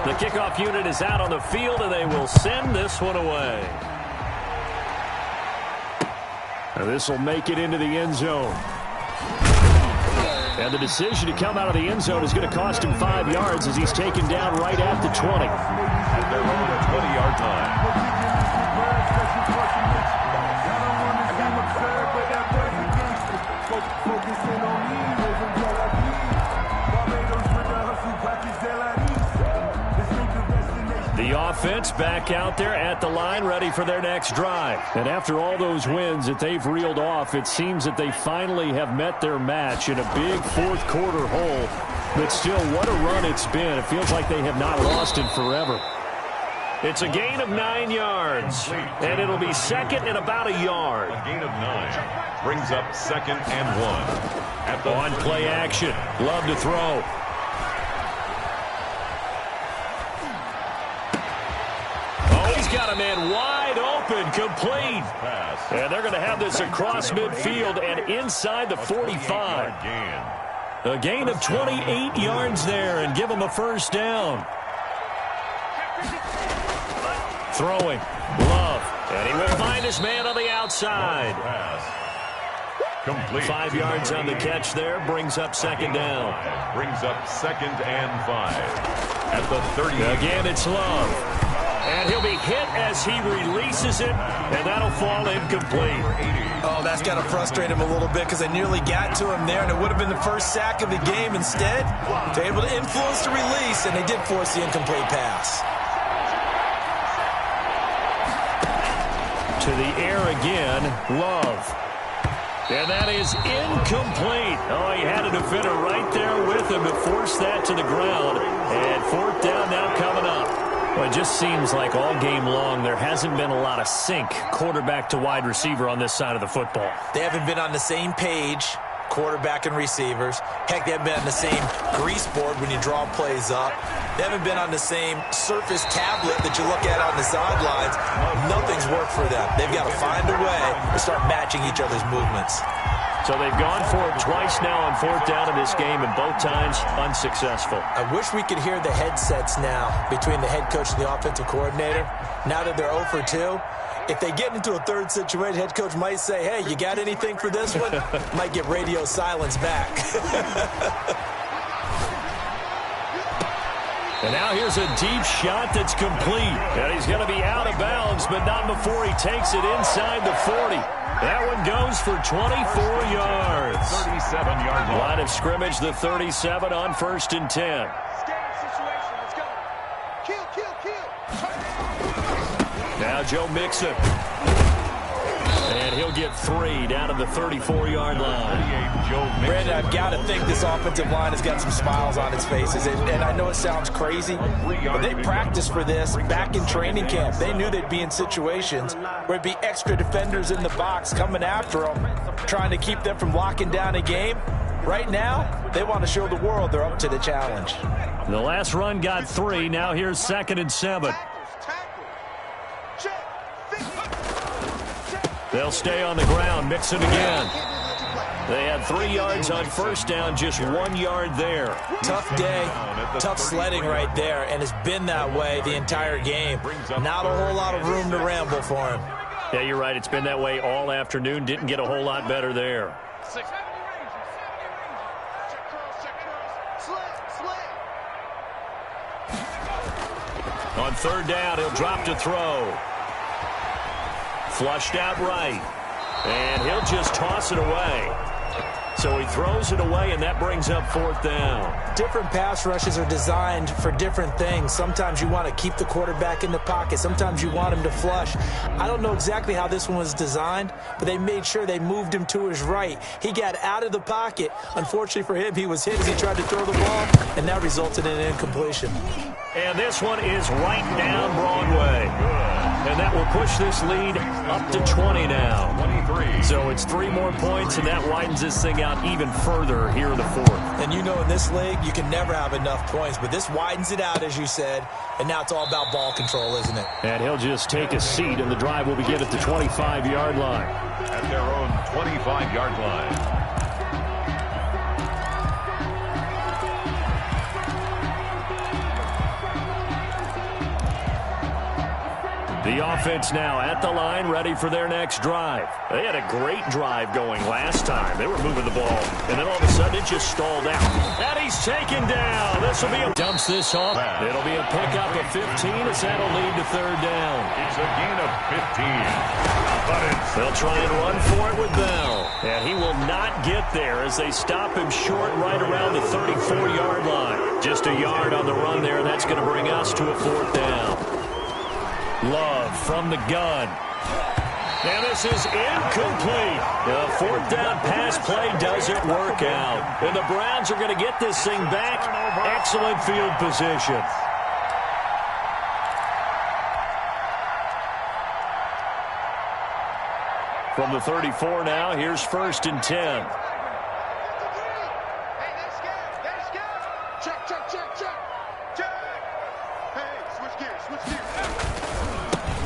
The kickoff unit is out on the field, and they will send this one away. And this will make it into the end zone. And the decision to come out of the end zone is going to cost him 5 yards as he's taken down right at the 20. At their own 20-yard line. The offense back out there at the line, ready for their next drive. And after all those wins that they've reeled off, it seems that they finally have met their match in a big fourth-quarter hole. But still, what a run it's been. It feels like they have not lost in forever. It's a gain of 9 yards, and it'll be second and about a yard. A gain of 9 brings up second and 1. At the on play action, Love to throw. Got a man wide open, complete. And they're going to have this across midfield and inside the 45. A gain of 28 yards there and give them a first down. Throwing, Love. And he will find his man on the outside. Complete. 5 yards on the catch there, brings up second down. Brings up second and 5. At the 30. Again, it's Love. And he'll be hit as he releases it, and that'll fall incomplete. Oh, that's got to frustrate him a little bit because they nearly got to him there, and it would have been the first sack of the game. Instead, they're able to influence the release, and they did force the incomplete pass. To the air again, Love. And that is incomplete. Oh, he had a defender right there with him to force that to the ground. And fourth down now coming up. Well, it just seems like all game long there hasn't been a lot of sync quarterback to wide receiver on this side of the football. They haven't been on the same page, quarterback and receivers. Heck, they haven't been on the same grease board when you draw plays up. They haven't been on the same surface tablet that you look at on the sidelines. Nothing's worked for them. They've got to find a way to start matching each other's movements. So they've gone for it twice now on fourth down in this game, and both times unsuccessful. I wish we could hear the headsets now between the head coach and the offensive coordinator. Now that they're 0 for 2, if they get into a third situation, head coach might say, hey, you got anything for this one? Might get radio silence back. And now here's a deep shot that's complete. And he's going to be out of bounds, but not before he takes it inside the 40. That one goes for 24 yards. 37-yard line. Line of scrimmage, the 37 on 1st and 10. Now Joe Mixon. And he'll get 3 down to the 34-yard line. Brandon, I've got to think this offensive line has got some smiles on its faces. And I know it sounds crazy, but they practiced for this back in training camp. They knew they'd be in situations where it'd be extra defenders in the box coming after them, trying to keep them from locking down a game. Right now, they want to show the world they're up to the challenge. The last run got 3. Now here's 2nd and 7. They'll stay on the ground. Mixon again. They had 3 yards on first down, just 1 yard there. Tough day, tough sledding right there, and it's been that way the entire game. Not a whole lot of room to ramble for him. Yeah, you're right. It's been that way all afternoon. Didn't get a whole lot better there. On third down, he'll drop to throw. Flushed out right. And he'll just toss it away. So he throws it away, and that brings up 4th down. Different pass rushes are designed for different things. Sometimes you want to keep the quarterback in the pocket. Sometimes you want him to flush. I don't know exactly how this one was designed, but they made sure they moved him to his right. He got out of the pocket. Unfortunately for him, he was hit as he tried to throw the ball, and that resulted in an incompletion. And this one is right down Broadway. And that will push this lead up to 20 now. 23. So it's 3 more points, and that widens this thing out even further here in the 4th. And you know in this league, you can never have enough points, but this widens it out, as you said, and now it's all about ball control, isn't it? And he'll just take a seat, and the drive will begin at the 25-yard line. At their own 25-yard line. The offense now at the line, ready for their next drive. They had a great drive going last time. They were moving the ball, and then all of a sudden it just stalled out. And he's taken down. This will be a dumps this off. It'll be a pickup of 15 as that'll lead to third down. It's a gain of 15. But they'll try and run for it with Bell. And he will not get there as they stop him short right around the 34-yard line. Just a yard on the run there, and that's going to bring us to a fourth down. Love from the gun. And this is incomplete. The fourth down pass play doesn't work out. And the Browns are going to get this thing back. Excellent field position. From the 34 now, here's 1st and 10.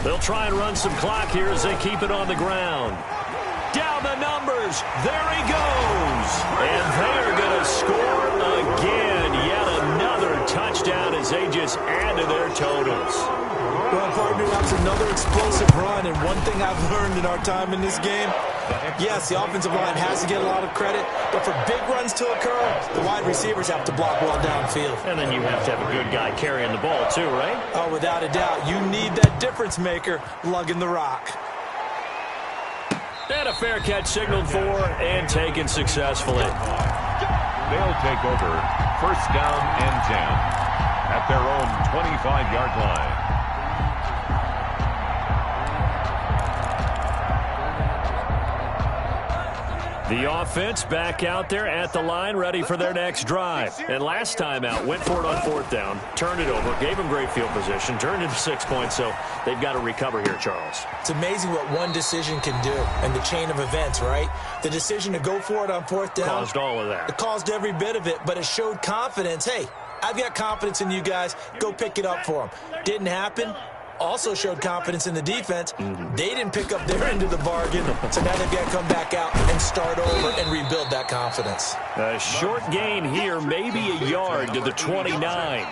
They'll try and run some clock here as they keep it on the ground. Down the numbers. There he goes. And they are going to score again. Yet another touchdown as they just add to their totals. Well, partner, that's another explosive run. And one thing I've learned in our time in this game, yes, the offensive line has to get a lot of credit, but for big runs to occur, the wide receivers have to block well downfield. And then you have to have a good guy carrying the ball too, right? Oh, without a doubt. You need that difference maker lugging the rock. And a fair catch signaled for and taken successfully. they'll take over 1st down and 10 at their own 25-yard line. The offense back out there at the line, ready for their next drive. And last time out, went for it on 4th down, turned it over, gave them great field position, turned into 6 points, so they've got to recover here, Charles. It's amazing what one decision can do and the chain of events, right? The decision to go for it on 4th down. Caused all of that. It caused every bit of it, but it showed confidence. Hey, I've got confidence in you guys. Go pick it up for them. Didn't happen. Also showed confidence in the defense. They didn't pick up their end of the bargain, so now they've got to come back out and start over and rebuild that confidence. A short gain here, maybe a yard to the 29.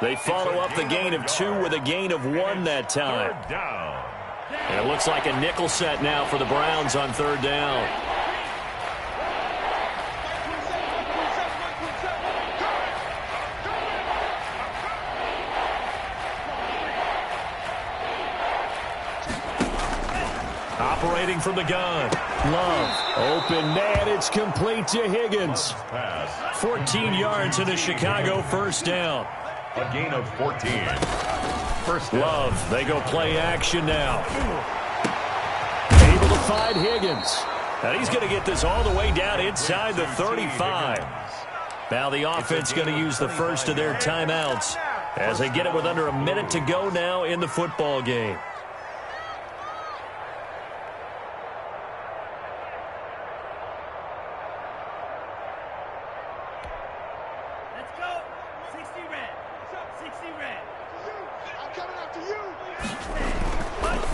They follow up the gain of 2 with a gain of 1 that time. And it looks like a nickel set now for the Browns on 3rd down. Operating from the gun. Love. Open man. It's complete to Higgins. 14 yards in a Chicago 1st down. A gain of 14. 1st down. Love. They go play action now. Able to find Higgins. And he's going to get this all the way down inside the 35. Now the offense going to use the first of their timeouts as they get it with under a minute to go now in the football game.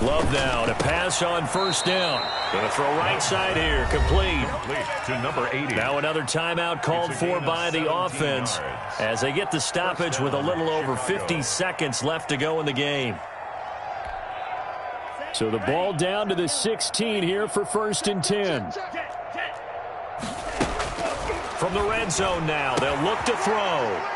Love now to pass on 1st down. Going to throw right side here. Complete. To number 80. Now another timeout called for by the offense as they get the stoppage with a little over 50 seconds left to go in the game. So the ball down to the 16 here for 1st and 10. From the red zone now, they'll look to throw.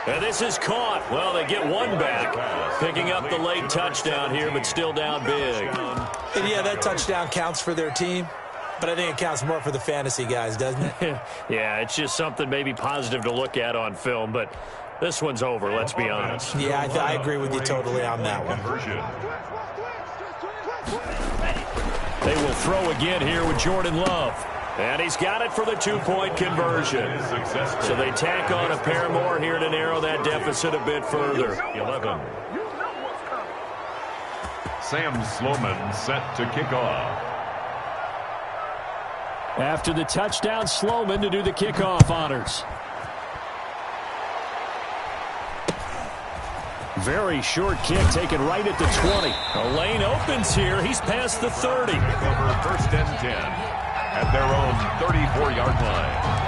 And this is caught. Well, they get 1 back. Picking up the late touchdown here, but still down big. And yeah, that touchdown counts for their team, but I think it counts more for the fantasy guys, doesn't it? Yeah, it's just something maybe positive to look at on film, but this one's over, let's be honest. Yeah, I agree with you totally on that one. They will throw again here with Jordan Love. And he's got it for the 2-point conversion. So they tack on a pair more here to narrow that deficit a bit further. 11. Sam Sloman set to kick off. After the touchdown, Sloman to do the kickoff honors. Very short kick taken right at the 20. A lane opens here. He's past the 30. Over 1st and 10. At their own 34-yard line.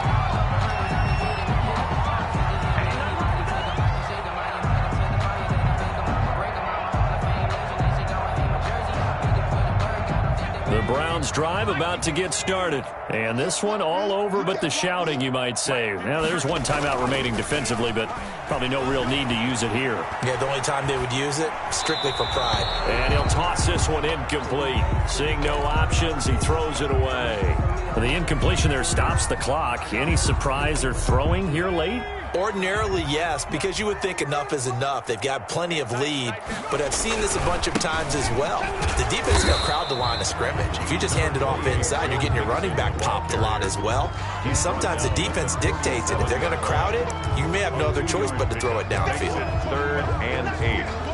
Browns drive about to get started. And this one all over but the shouting, you might say. Now, there's one timeout remaining defensively, but probably no real need to use it here. Yeah, the only time they would use it, strictly for pride. And he'll toss this one incomplete. Seeing no options, he throws it away. The incompletion there stops the clock. Any surprise they're throwing here late? Ordinarily, yes, because you would think enough is enough. They've got plenty of lead, but I've seen this a bunch of times as well. The defense is going to crowd the line of scrimmage. If you just hand it off inside, you're getting your running back popped a lot as well. Sometimes the defense dictates it. If they're going to crowd it, you may have no other choice but to throw it downfield. 3rd and 8.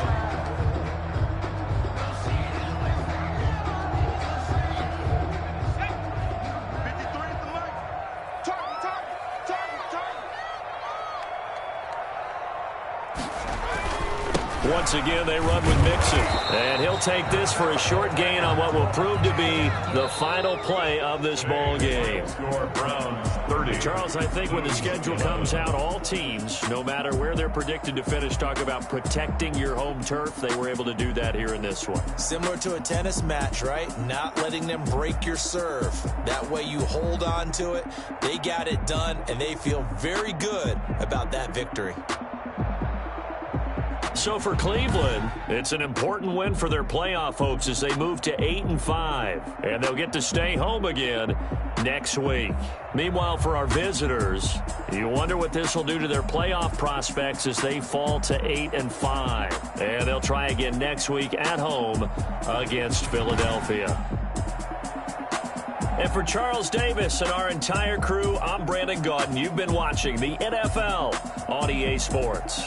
Once again, they run with Mixon. And he'll take this for a short gain on what will prove to be the final play of this ball game. Browns 30. Charles, I think when the schedule comes out, all teams, no matter where they're predicted to finish, talk about protecting your home turf. They were able to do that here in this one. Similar to a tennis match, right? Not letting them break your serve. That way you hold on to it. They got it done, and they feel very good about that victory. So for Cleveland, it's an important win for their playoff hopes as they move to 8-5. And they'll get to stay home again next week. Meanwhile, for our visitors, you wonder what this will do to their playoff prospects as they fall to 8-5. And they'll try again next week at home against Philadelphia. And for Charles Davis and our entire crew, I'm Brandon Gaudin. You've been watching the NFL on EA Sports.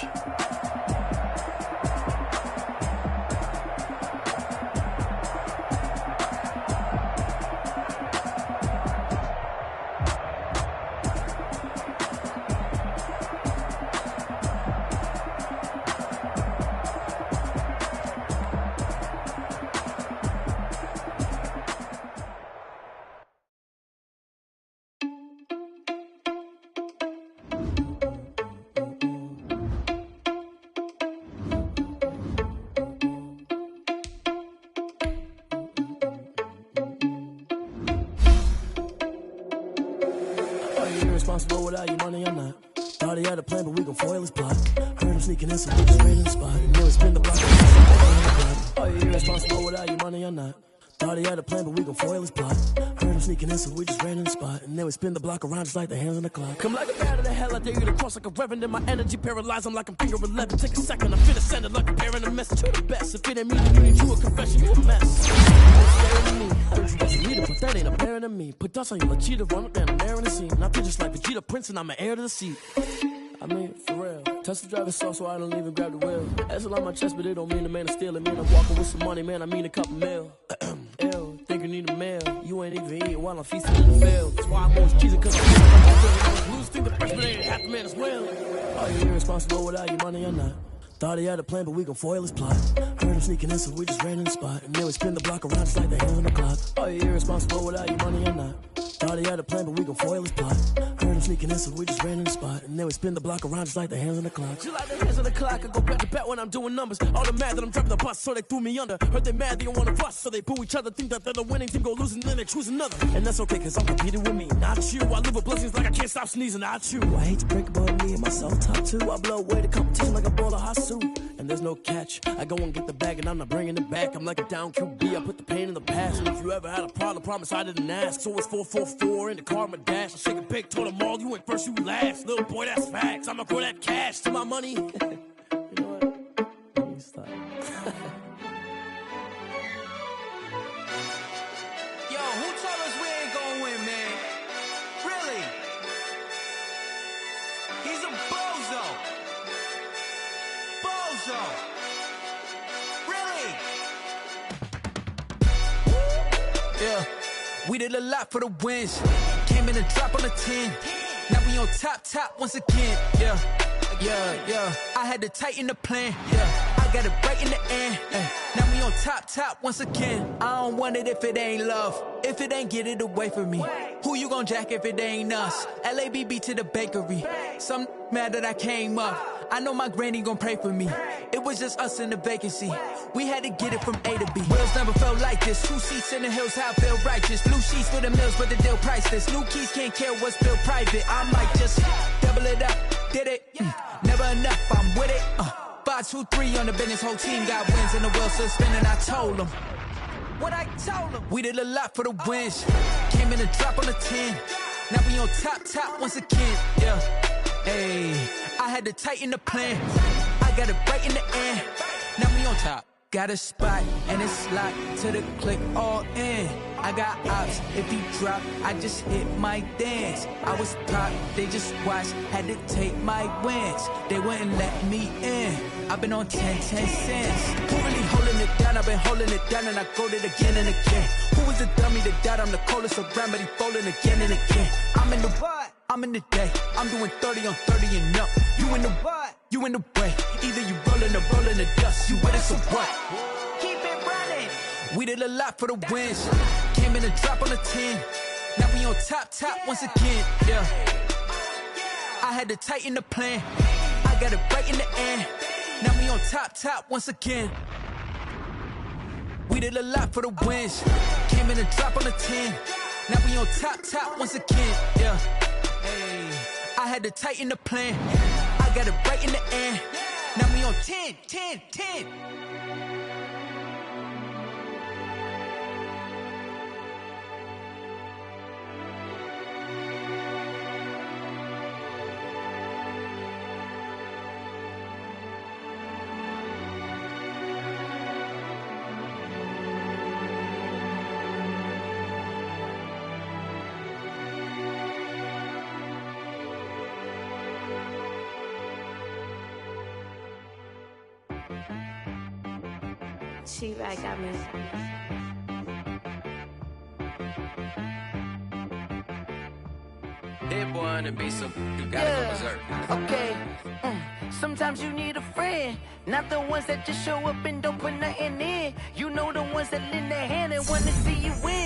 Responsible without your money, I'm not. Thought he had a plan, but we gon' foil his plot. Heard him sneaking in, so we just ran in the spot. And now it's been the block. Oh, you're irresponsible without your money, I'm not. Thought he had a plan, but we gon' foil his plot. Heard him sneaking in, so we just ran in the spot. And then we spin the block around just like the hands on the clock. Come like a bat of the hell, I dare you to cross like a reverend. In my energy paralyzed, I'm like I'm finger 11. Take a second, I'm finna send it like a parent a message to the best. If it ain't me, then you need you a confession, you a mess. Me. Heard you was a leader, but that ain't apparent to me. Put dust on you, Cheetah, run up down, I'm there in the scene. I feel just like Vegeta Prince, and I'm an heir to the seat. I mean, for real. Touch the driver's soft, so I don't even grab the wheel. That's on my chest, but it don't mean the man is stealing. Man, I'm walking with some money, man, I mean a couple mil. Ew, think you need a meal. You ain't even eating while I'm feasting in the field. That's why I'm always cheesing, cause I'm lose. Think the freshman ain't half the man as well. Are you irresponsible without your money or not? Thought he had a plan, but we gon' foil his plot. Heard him sneaking in, so we just ran in the spot. And then we spin the block around just like the hands on the clock. Are you irresponsible without your money or not? Thought he had a plan, but we gon' foil his plot. Heard him sneaking in, so we just ran in the spot. And then we spin the block around just like the hands on the clock. Just like the hands on the clock, I go back to back when I'm doing numbers. All the mad that I'm driving the bus, so they threw me under. Heard they mad, they don't wanna bust, so they boo each other. Think that they're the winning team, go losing, then they choose another. And that's okay, cause I'm competing with me, not you. I live with blessings like I can't stop sneezing, not you. I hate to break it, but me and myself top two. I blow away the competition like a bowl of hot soup. And there's no catch. I go and get the bag and I'm not bringing it back. I'm like a down QB. I put the pain in the past. And if you ever had a problem, promise I didn't ask. So it's 444 in the car, my dash. I shake a big, told them all, you ain't first, you last. Little boy, that's facts. I'ma throw that cash to my money. You know what? Let me stop. Yo, who told us we ain't gonna win, man? Really? He's a bozo. Bozo. Really? Yeah, we did a lot for the wins. Came in a drop on a 10. Now we on top once again. Yeah. I had to tighten the plan. Yeah, I got it right in the end. Now we on top once again. I don't want it if it ain't love. If it ain't, get it away from me. Who you gon' jack if it ain't us? LABB to the bakery. Some mad that I came up. I know my granny gon' pray for me. It was just us in the vacancy. We had to get it from A to B. Wheels never felt like this. 2 seats in the hills, how I feel righteous. Blue sheets for the mills, but the deal priceless. New keys can't care what's built private. I might just double it up. Did it? Never enough, I'm with it. 5, 2, 3 on the business. Whole team got wins and the wheels still spinning. I told them what I told them. We did a lot for the wins. Came in a drop on the 10. Now we on top once again. Yeah. Hey, I had to tighten the plan. I got it right in the end. Now we on top. Got a spot and it's locked to the click all in. I got ops, if he drop, I just hit my dance. I was pop, they just watched, had to take my wins. They wouldn't let me in. I've been on 10 cents. Who really holding it down? I've been holding it down and I go it again and again. Who was the dummy that died? I'm the coldest around, but he folding again and again. I'm in the what? I'm in the day. I'm doing 30 on 30 and up. You in the what? You in the way. Either you rolling or rolling the dust. You with us or what? Keep it running. We did a lot for the wins. Came in a drop on the 10. Now we on top once again. Yeah. I had to tighten the plan. I got it right in the end. Now we on top once again. We did a lot for the wins. Came in a drop on the 10. Now we on top once again. Yeah. Hey, I had to tighten the plan. I got it right in the end. Now we on 10. She right got me. That boy on the beat, so you gotta go berserk. Okay. Sometimes you need a friend, not the ones that just show up and don't put nothing in. You know the ones that lend their hand and wanna see you win.